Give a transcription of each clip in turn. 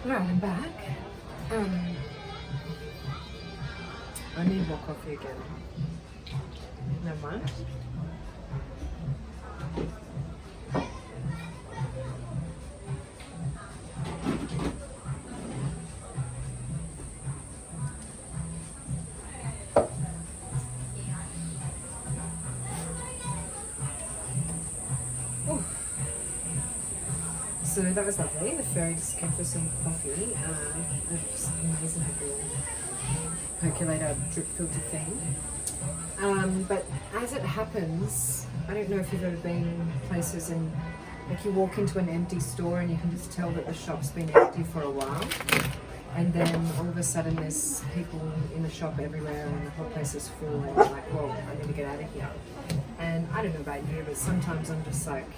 Right, I'm back. I need more coffee again. Never mind. So that was lovely. The fairy just kept us some coffee. Just amazing little percolator drip filter thing. But as it happens, I don't know if you've ever been places and like you walk into an empty store and you can just tell that the shop's been empty for a while. And then all of a sudden there's people in the shop everywhere and the whole place is full and you're like, well, I need to get out of here. And I don't know about you, but sometimes I'm just like,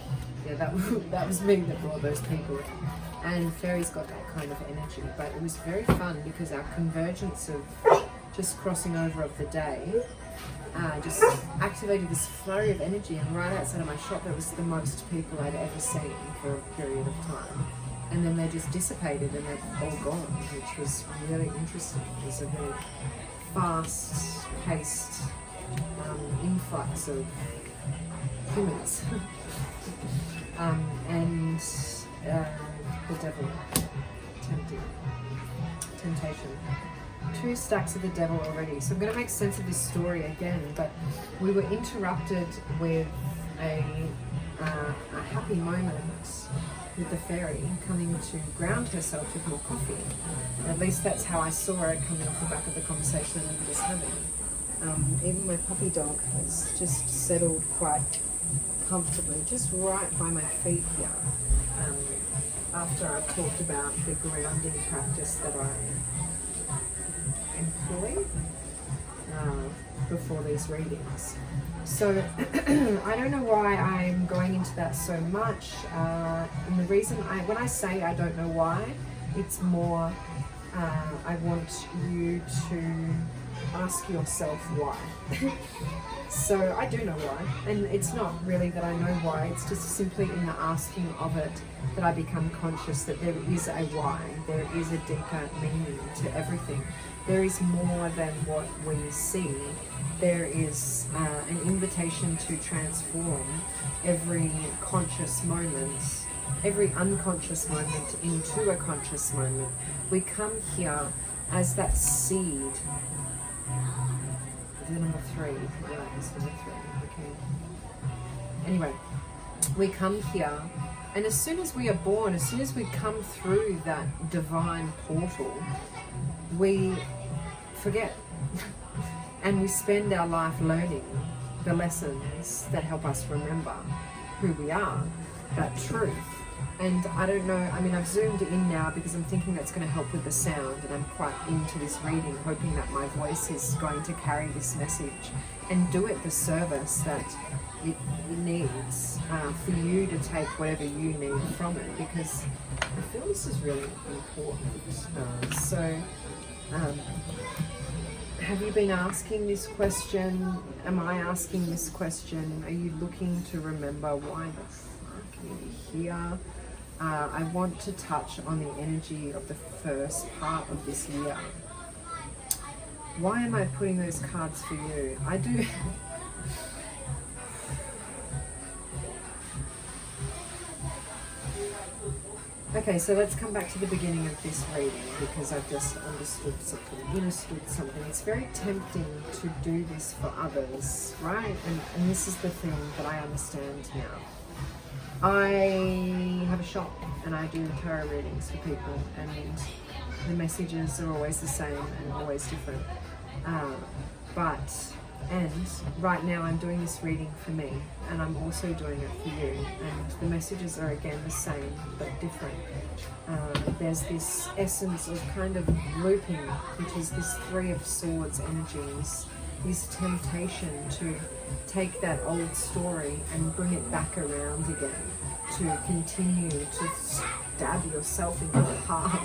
yeah, that was me that brought those people. And Fairy's got that kind of energy, but it was very fun because our convergence of just crossing over of the day just activated this flurry of energy, and right outside of my shop there was the most people I'd ever seen for a period of time. And then they just dissipated and they're all gone, which was really interesting. It was a really fast-paced influx of humans. And the devil, temptation. 2 stacks of the devil already. So I'm going to make sense of this story again, but we were interrupted with a happy moment with the fairy coming to ground herself with more coffee. At least that's how I saw her coming off the back of the conversation that we were just having. Even my puppy dog has just settled quite comfortably, just right by my feet here. After I've talked about the grounding practice that I employ before these readings. So I don't know why I'm going into that so much. And the reason when I say I don't know why, it's more I want you to ask yourself why. So I do know why, and it's not really that I know why, it's just simply in the asking of it that I become conscious that there is a why, there is a deeper meaning to everything. There is more than what we see. There is an invitation to transform every conscious moment, every unconscious moment into a conscious moment. We come here as that seed. The number 3, yeah, it's number 3, okay. Anyway, we come here, and as soon as we are born, as soon as we come through that divine portal, we forget. And we spend our life learning the lessons that help us remember who we are, that truth. And I don't know, I mean, I've zoomed in now because I'm thinking that's going to help with the sound, and I'm quite into this reading, hoping that my voice is going to carry this message and do it the service that it needs for you to take whatever you need from it, because I feel this is really important. Have you been asking this question? Am I asking this question? Are you looking to remember why the fuck you're here? I want to touch on the energy of the first part of this year. Why am I putting those cards for you? I do... Okay, so let's come back to the beginning of this reading, because I've just understood something. It's very tempting to do this for others, right? And this is the thing that I understand now. I have a shop and I do tarot readings for people, and the messages are always the same and always different. And right now I'm doing this reading for me, and I'm also doing it for you, and the messages are again the same but different. There's this essence of kind of looping, which is this 3 of Swords energies, this temptation to take that old story and bring it back around again, to continue to stab yourself in the heart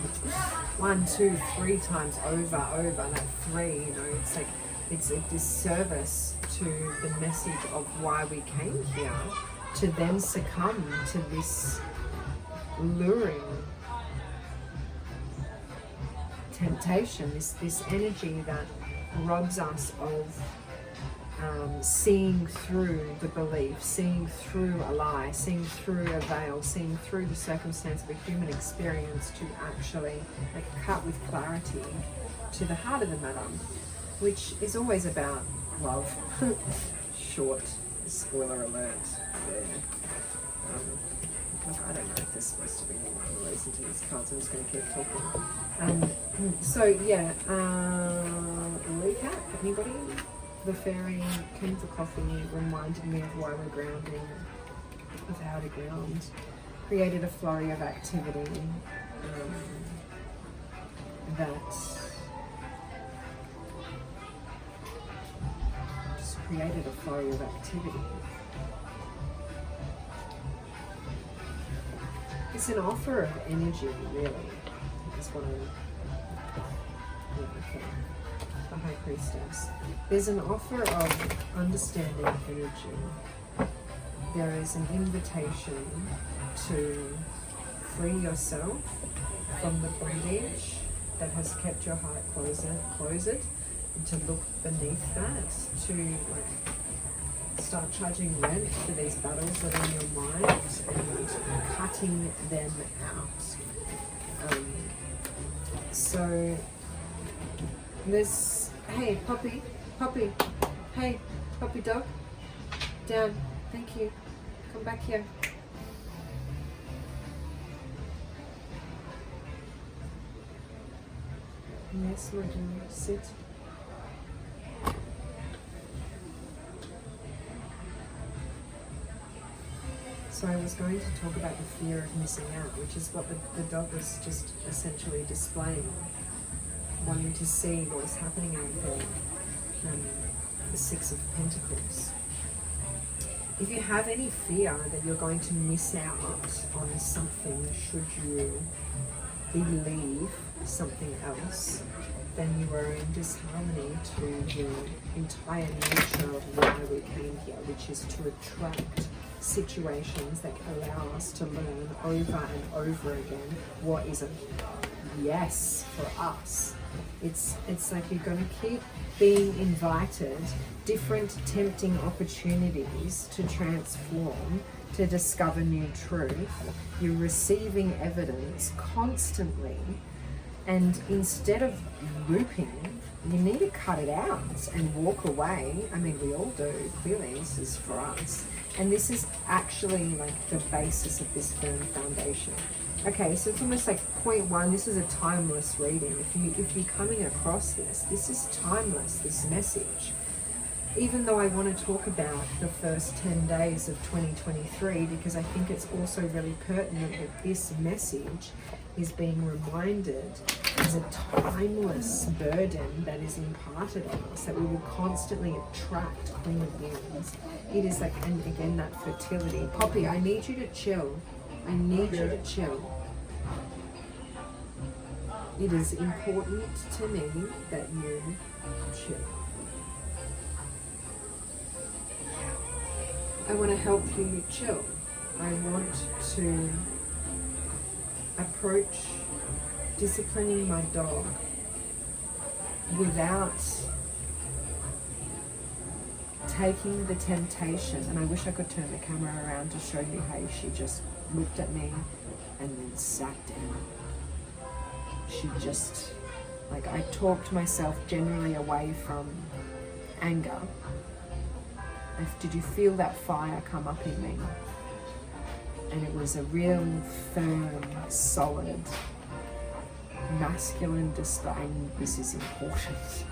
1, 2, 3 times over, that 3, you know, it's like, it's a disservice to the message of why we came here, to then succumb to this luring temptation, this energy that robs us of seeing through the belief, seeing through a lie, seeing through a veil, seeing through the circumstance of a human experience to actually cut with clarity to the heart of the matter, which is always about love. Short spoiler alert there. Look, I don't know if there's supposed to be any reason to these cards. I'm just going to keep talking. So yeah, recap. Anybody? The fairy came for coffee, reminded me of why we're grounding, of how to ground, created a flurry of activity that just created a flurry of activity. It's an offer of energy, really, is what I'm looking for. The High Priestess. There's an offer of understanding energy. There is an invitation to free yourself from the bondage that has kept your heart closed, and to look beneath that, to start charging rent for these battles that are in your mind and cutting them out. So there's, hey puppy, hey puppy dog, down, thank you, come back here. Yes, my dear, sit. So I was going to talk about the fear of missing out, which is what the dog was just essentially displaying, wanting to see what was happening out there. The Six of Pentacles. If you have any fear that you're going to miss out on something should you believe something else, then you are in disharmony to the entire nature of why we came here, which is to attract situations that allow us to learn over and over again what is a yes for us. It's like you're going to keep being invited different tempting opportunities to transform, to discover new truth. You're receiving evidence constantly, and instead of looping, you need to cut it out and walk away. I mean, we all do, clearly this is for us. And this is actually like the basis of this firm foundation. Okay, so it's almost like point one, this is a timeless reading. If you're coming across this is timeless, this message. Even though I want to talk about the first 10 days of 2023, because I think it's also really pertinent that this message is being reminded as a timeless burden that is imparted on us, that we will constantly attract Queen of Wands. It is like, and again, that fertility. Poppy, I need you to chill. I need you to chill. It is important to me that you chill. I want to help you chill. I want to approach disciplining my dog without taking the temptation. And I wish I could turn the camera around to show you how she just looked at me and then sat down. She just, like, I talked myself generally away from anger. Did you feel that fire come up in me? And it was a real firm, solid, masculine display. This is important.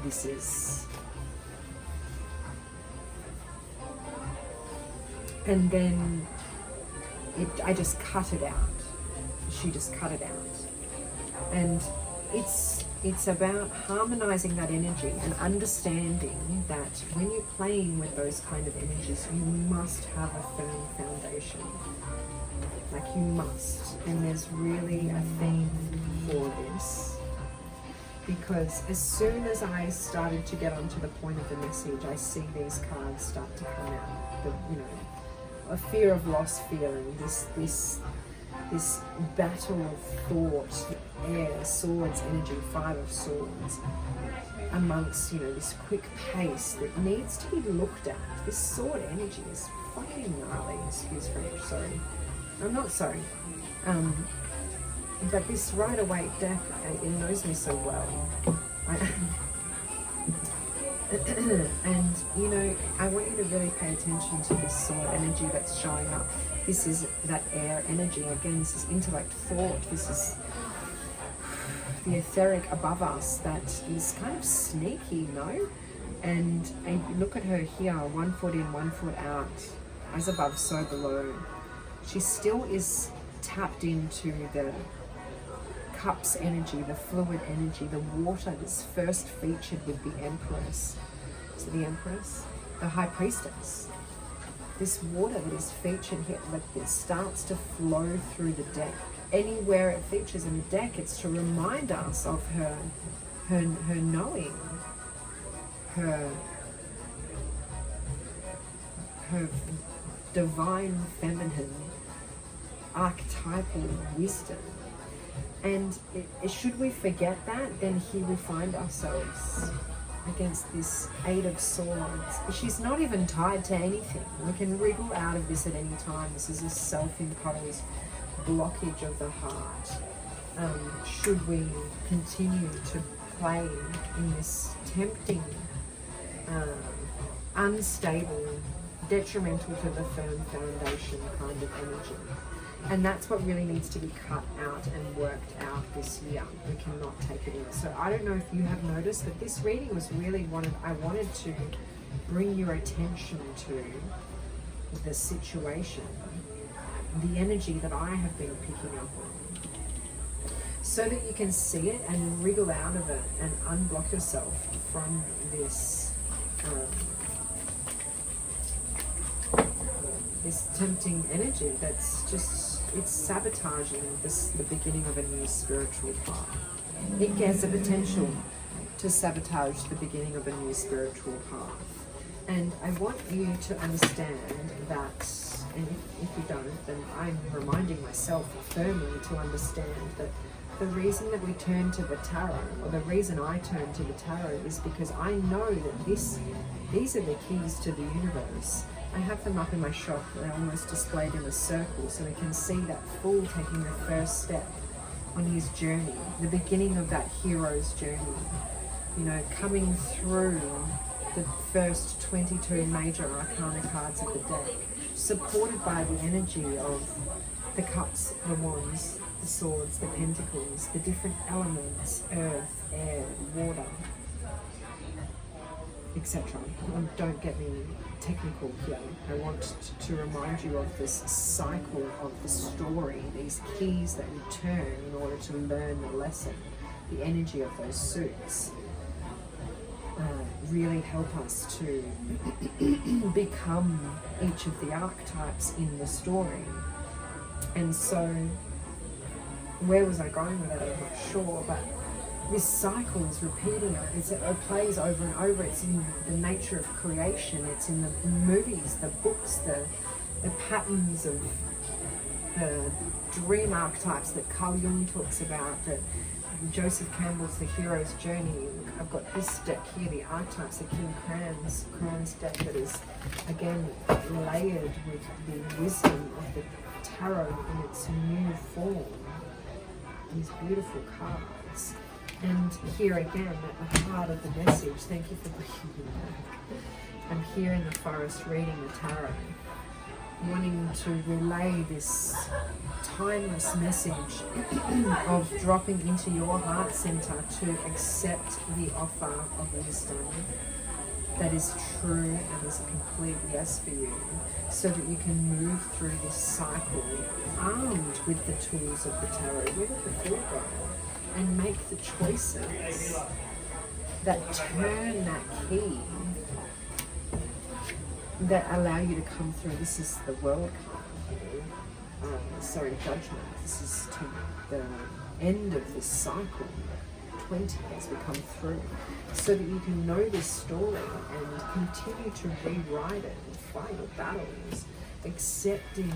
This is... And then I just cut it out. She just cut it out. And it's about harmonizing that energy and understanding that when you're playing with those kind of energies, you must have a firm foundation. Like, you must. And there's really a theme for this. Because as soon as I started to get onto the point of the message, I see these cards start to come out. A fear of loss feeling, this battle of thought air, swords energy, 5 of swords, amongst, you know, this quick pace that needs to be looked at. This sword energy is fucking gnarly, excuse French, sorry. I'm not sorry. But this Rider-Waite deck, it knows me so well. And, you know, I want you to really pay attention to this sword energy that's showing up. This is that air energy. Again, this is intellect, thought. This is the etheric above us that is kind of sneaky, no? And look at her here, 1 foot in, 1 foot out, as above, so below. She still is tapped into the cups energy, the fluid energy, the water that's first featured with the Empress. So the Empress, the High Priestess. This water that is featured here, that starts to flow through the deck. Anywhere it features in the deck, it's to remind us of her knowing, her divine feminine archetypal wisdom. And should we forget that, then here we find ourselves against this 8 of Swords. She's not even tied to anything. We can wriggle out of this at any time. This is a self-imposed blockage of the heart. Should we continue to play in this tempting, unstable, detrimental to the firm foundation kind of energy? And that's what really needs to be cut out and worked out this year. We cannot take it in. So I don't know if you have noticed, but this reading was really I wanted to bring your attention to the situation, the energy that I have been picking up on, so that you can see it and wriggle out of it and unblock yourself from this this tempting energy that's just, it's sabotaging the beginning of a new spiritual path. It has the potential to sabotage the beginning of a new spiritual path. And I want you to understand that, and if you don't, then I'm reminding myself firmly to understand that the reason that we turn to the tarot, or the reason I turn to the tarot, is because I know that these are the keys to the universe. I have them up in my shop. They're almost displayed in a circle, so we can see that fool taking the first step on his journey, the beginning of that hero's journey. You know, coming through the first 22 major arcana cards of the deck, supported by the energy of the cups, the wands, the swords, the pentacles, the different elements, earth, air, water, etc. Don't get me technical here. I want to remind you of this cycle of the story, these keys that we turn in order to learn the lesson. The energy of those suits really help us to become each of the archetypes in the story. And so, where was I going with that? I'm not sure, but this cycle is repeating. It plays over and over. It's in the nature of creation. It's in the movies, the books, the patterns of the dream archetypes that Carl Jung talks about, that Joseph Campbell's The Hero's Journey. I've got this deck here, the Archetypes, the King Krans deck, that is, again, layered with the wisdom of the tarot in its new form. These beautiful cards. And here again, at the heart of the message, thank you for bringing me back. I'm here in the forest reading the tarot, wanting to relay this timeless message of dropping into your heart center to accept the offer of wisdom that is true and is a complete yes for you, so that you can move through this cycle armed with the tools of the tarot. Where did the fool go? And make the choices that turn that key, that allow you to come through. This is the World card, Judgment. This is to the end of this cycle, 20, as we come through, so that you can know this story and continue to rewrite it and fight your battles, accepting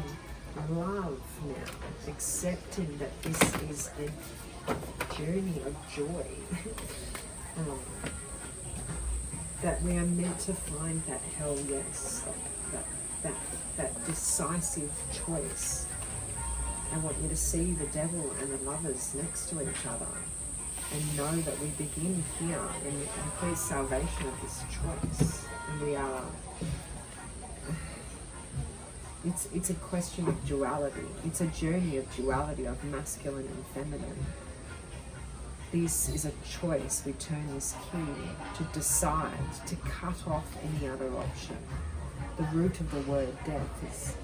love now, accepting that this is journey of joy. That we are meant to find that hell yes, like that decisive choice. I want you to see the devil and the lovers next to each other and know that we begin here in the complete salvation of this choice. And we are, it's a question of duality. It's a journey of duality, of masculine and feminine. This is a choice. We turn this key to decide to cut off any other option. The root of the word death is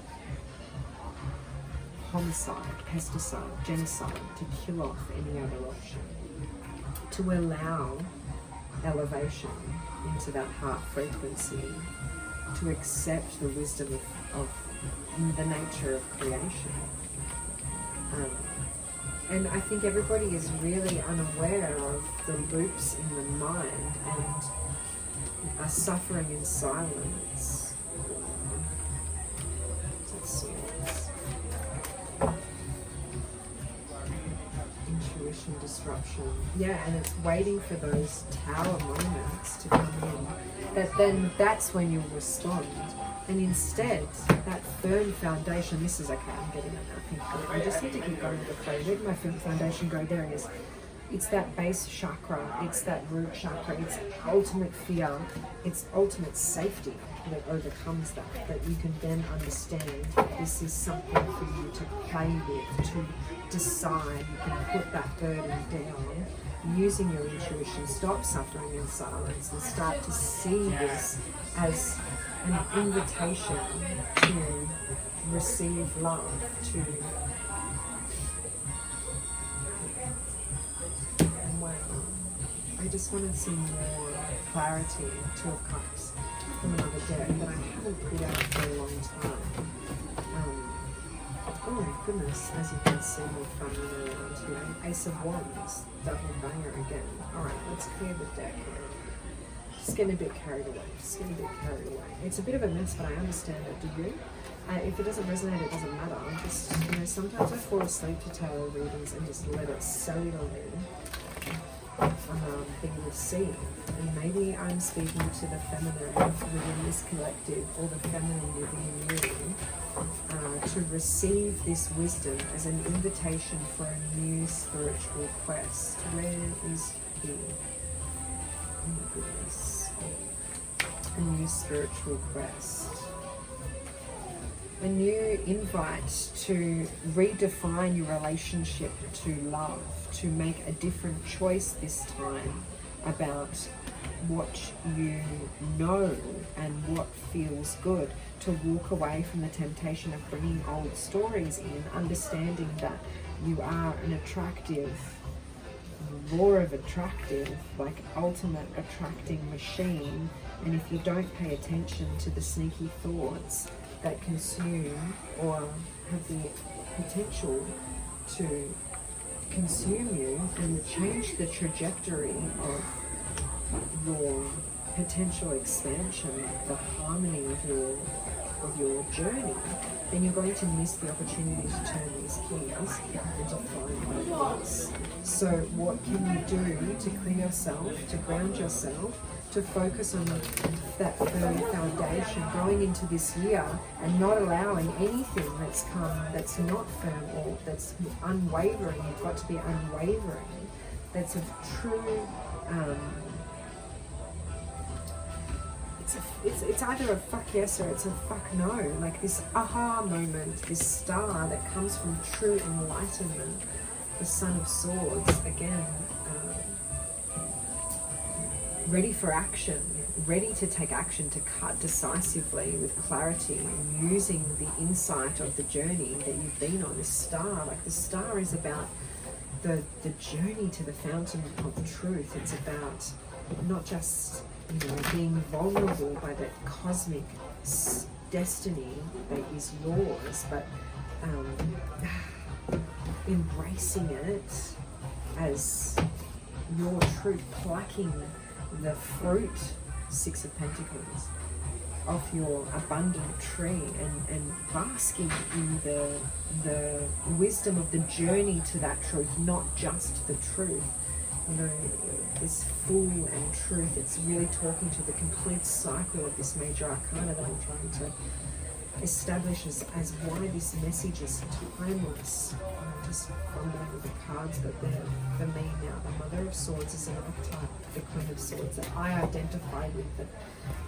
homicide, pesticide, genocide, to kill off any other option. To allow elevation into that heart frequency, to accept the wisdom of the nature of creation. And I think everybody is really unaware of the loops in the mind and are suffering in silence. Intuition disruption. Yeah, and it's waiting for those tower moments to come in. That's when you'll respond. And instead, that firm foundation, this is okay, I'm getting it now. I just need to keep going with the flow. Where did my firm foundation go? There it is. It's that base chakra, it's that root chakra, it's ultimate fear, it's ultimate safety that overcomes that you can then understand that this is something for you to play with, to decide. You can put that burden down using your intuition, stop suffering in silence and start to see this as an invitation to receive love, to I just wanted some more clarity, Two of Cups from another deck that I haven't put out for a long time. Oh goodness, as you can see, more fun around here. Ace of Wands, double banger again. Alright, let's clear the deck here. Just getting a bit carried away. It's a bit of a mess, but I understand it. Do you? If it doesn't resonate, it doesn't matter. I'm just, sometimes I fall asleep to tarot readings and just let it cellularly be received. And maybe I'm speaking to the feminine within this collective, or the feminine within you, to receive this wisdom as an invitation for a new spiritual quest. Where is he? Oh my goodness. A new spiritual quest. A new invite to redefine your relationship to love, to make a different choice this time about what you know and what feels good, to walk away from the temptation of bringing old stories in, understanding that you are an attractive, law of attractive, like ultimate attracting machine, and if you don't pay attention to the sneaky thoughts that consume or have the potential to consume you and change the trajectory of your potential expansion, the harmony of your journey, then you're going to miss the opportunity to turn these keys and to find what it is. So what can you do to clear yourself, to ground yourself, to focus on that firm foundation going into this year and not allowing anything that's come that's not firm or that's unwavering? You've got to be unwavering. That's a true it's either a fuck yes or it's a fuck no. Like this aha moment, this star that comes from true enlightenment, the Son of Swords again, ready for action, ready to take action, to cut decisively with clarity, and using the insight of the journey that you've been on. This star, like the star is about the journey to the fountain of truth. It's about not just being vulnerable by that cosmic destiny that is yours, but embracing it as your truth, plucking the fruit. Six of Pentacles. of your abundant tree and basking in the wisdom of the journey to that truth, not just the truth. You know, this full and truth, it's really talking to the complete cycle of this major arcana that I'm trying to establish as why this message is timeless. I'm just fumbling with the cards, but for me now, the Mother of Swords is an archetype, the Queen of Swords, that I identify with, that,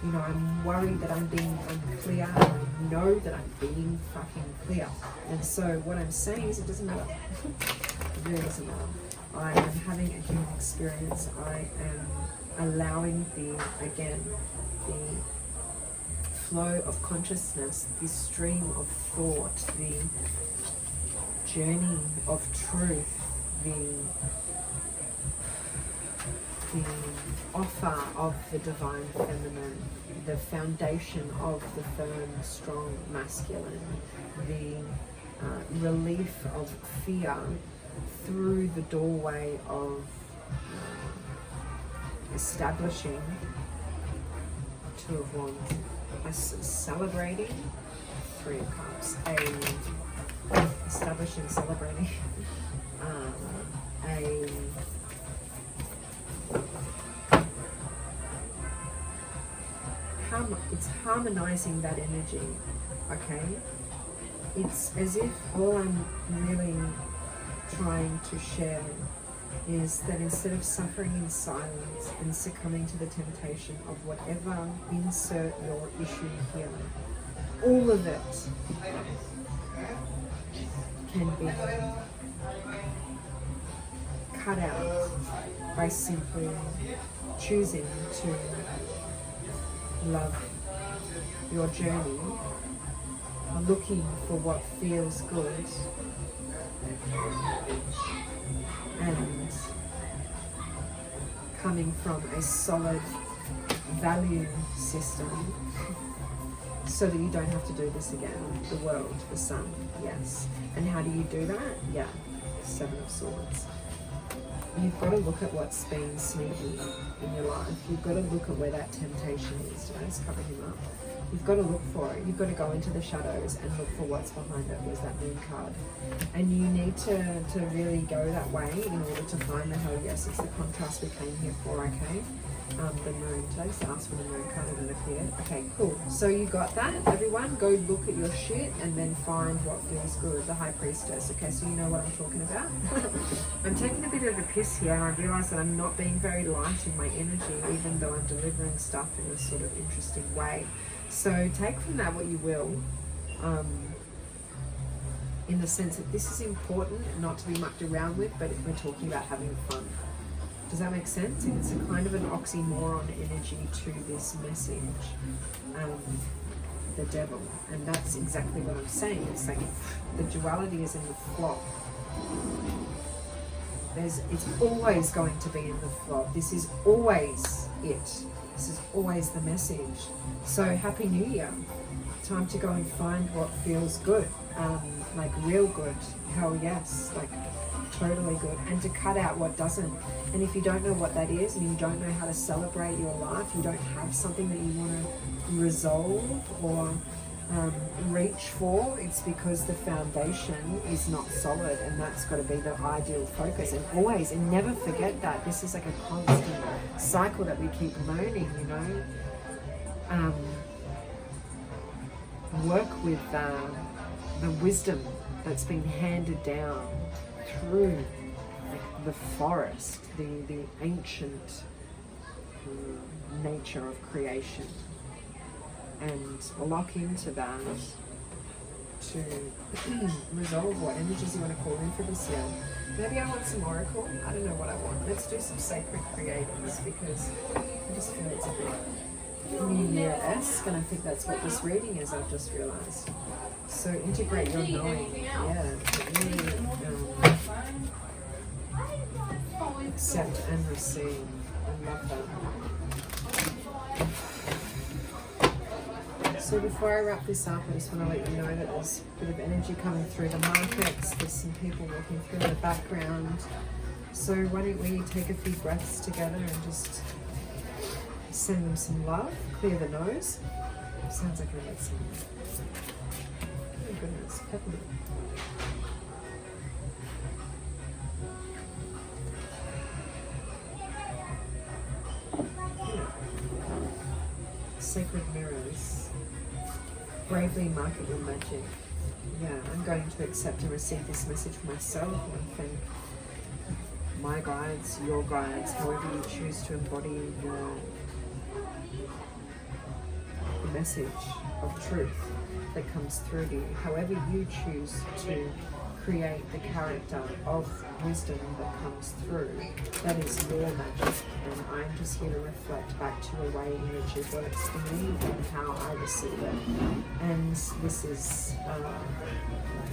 you know, I'm worried that I'm being unclear, and I know that I'm being fucking clear. And so what I'm saying is it doesn't matter. It really doesn't matter. I am having a human experience. I am allowing the flow of consciousness, the stream of thought, the journey of truth, the offer of the divine feminine, the foundation of the firm, strong masculine, the relief of fear through the doorway of establishing Two of Wands, celebrating Three of Cups, establishing, celebrating, it's harmonizing that energy, okay? It's as if all I'm really trying to share is that instead of suffering in silence and succumbing to the temptation of whatever, insert your issue here, all of it can be cut out by simply choosing to love your journey, looking for what feels good, and coming from a solid value system so that you don't have to do this again. The world, the sun, yes. And how do you do that? Yeah, Seven of Swords. You've got to look at what's been sneaky in your life. You've got to look at where that temptation is. Did I just cover him up? You've got to look for it. You've got to go into the shadows and look for what's behind it. Was that Moon card? And you need to really go that way in order to find the hell yes. It's the contrast we came here for, okay? The Moon. Did I just ask for the Moon card and it appeared? Okay, cool. So you got that, everyone? Go look at your shit and then find what feels good. The High Priestess. Okay, so you know what I'm talking about? I'm taking a bit of a piss here, and I realise that I'm not being very light in my energy, even though I'm delivering stuff in a sort of interesting way. So take from that what you will, in the sense that this is important not to be mucked around with, but we're talking about having fun. Does that make sense? It's a kind of an oxymoron energy to this message, the devil. And that's exactly what I'm saying. It's like the duality is in the flop. It's always going to be in the flop. This is always it. This is always the message. So Happy New Year. Time to go and find what feels good. Like real good. Hell yes. Like totally good. And to cut out what doesn't. And if you don't know what that is, and you don't know how to celebrate your life, you don't have something that you want to resolve or reach for, it's because the foundation is not solid, and that's got to be the ideal focus. And always, and never forget that this is like a constant cycle that we keep learning, you know. Work with the wisdom that's been handed down through like the forest, the ancient nature of creation, and lock into that to resolve what energies you want to call in for this year. Maybe I want some oracle. I don't know what I want. Let's do some sacred creators, because I just feel it's a bit New Year-esque, and I think that's what this reading is, I've just realised. So integrate your knowing. Yeah, really accept and receive. I love that. So before I wrap this up, I just want to let you know that there's a bit of energy coming through the markets. There's some people walking through in the background. So why don't we take a few breaths together and just send them some love, clear the nose. Sounds like I need some. Oh goodness, peppermint. Sacred mirrors. Bravely market your magic. Yeah, I'm going to accept and receive this message for myself and thank my guides, your guides, however you choose to embody the message of truth that comes through to you. However you choose to create the character of wisdom that comes through, that is your magic, and I'm just here to reflect back to a way in which it works for me and how I receive it. And this is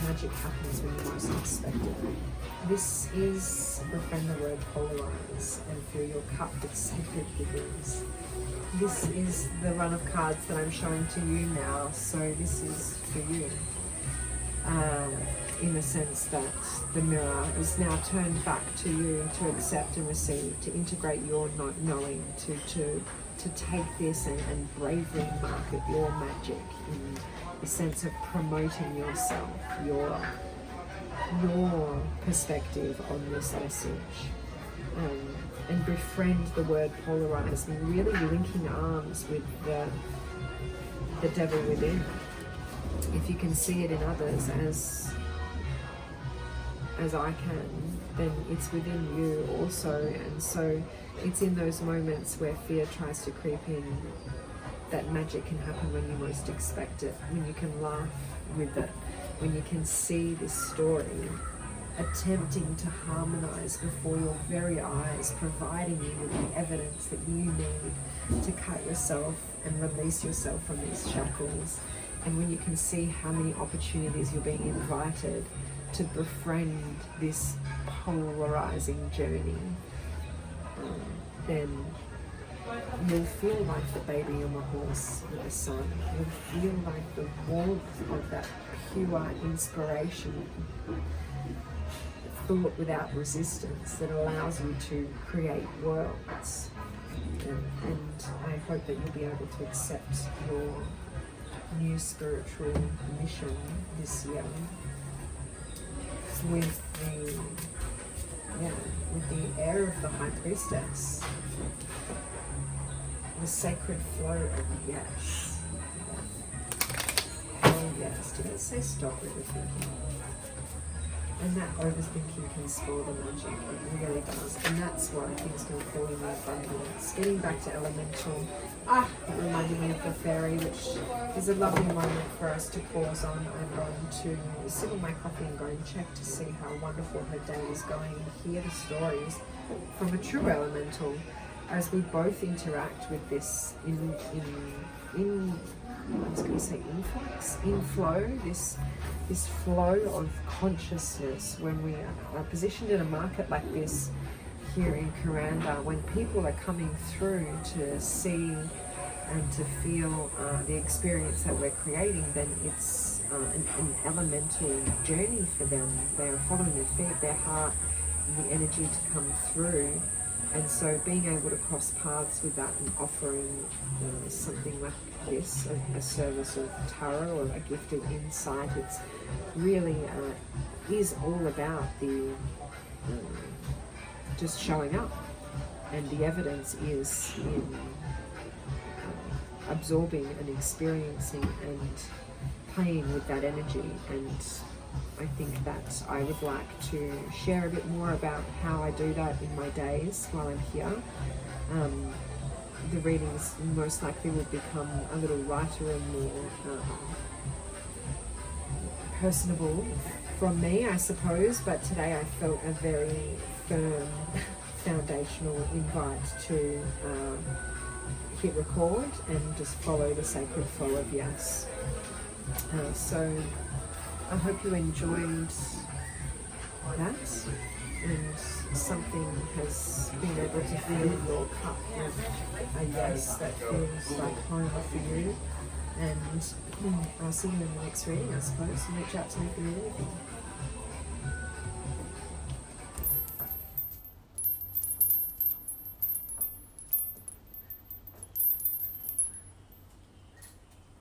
magic happens when you most expect it. This is befriend the word polarize and fill your cup with sacred givings. This is the run of cards that I'm showing to you now, so this is for you. In the sense that the mirror is now turned back to you to accept and receive, to integrate your not knowing, to take this and bravely market your magic in the sense of promoting yourself, your perspective on this message. And befriend the word polarize, and really linking arms with the devil within. If you can see it in others as I can, then it's within you also. And so it's in those moments where fear tries to creep in that magic can happen when you most expect it, when you can laugh with it, when you can see this story attempting to harmonise before your very eyes, providing you with the evidence that you need to cut yourself and release yourself from these shackles. And when you can see how many opportunities you're being invited to befriend this polarizing journey, then you'll feel like the baby on the horse with the sun. You'll feel like the warmth of that pure inspiration, thought without resistance that allows you to create worlds. And I hope that you'll be able to accept your new spiritual mission this year with the air of the High Priestess, the sacred flow of yes. Oh yes, did it say stop overthinking? And that overthinking can spoil the magic, it really does. And that's why things can fall in abundance. Getting back to elemental, it reminded me of the fairy, which is a lovely moment for us to pause on. I'm going to sip on my coffee and go and check to see how wonderful her day is going and hear the stories from a true elemental as we both interact with this I was going to say inflow, this flow of consciousness when we are positioned in a market like this here in Kuranda, when people are coming through to see and to feel the experience that we're creating, then it's an elemental journey for them. They are following their feet, their heart, and the energy to come through. And so being able to cross paths with that and offering something like this, a service of tarot or a gift of insight, it's really is all about the just showing up. And the evidence is in absorbing and experiencing and playing with that energy. And I think that I would like to share a bit more about how I do that in my days while I'm here. The readings most likely will become a little lighter and more personable from me, I suppose, but today I felt a very firm foundational invite to hit record and just follow the sacred flow of yes. So I hope you enjoyed that and something has been able to fill your cup with a yes that feels like home for you. And I'll see you in the next reading, I suppose, and reach out to me if you need anything.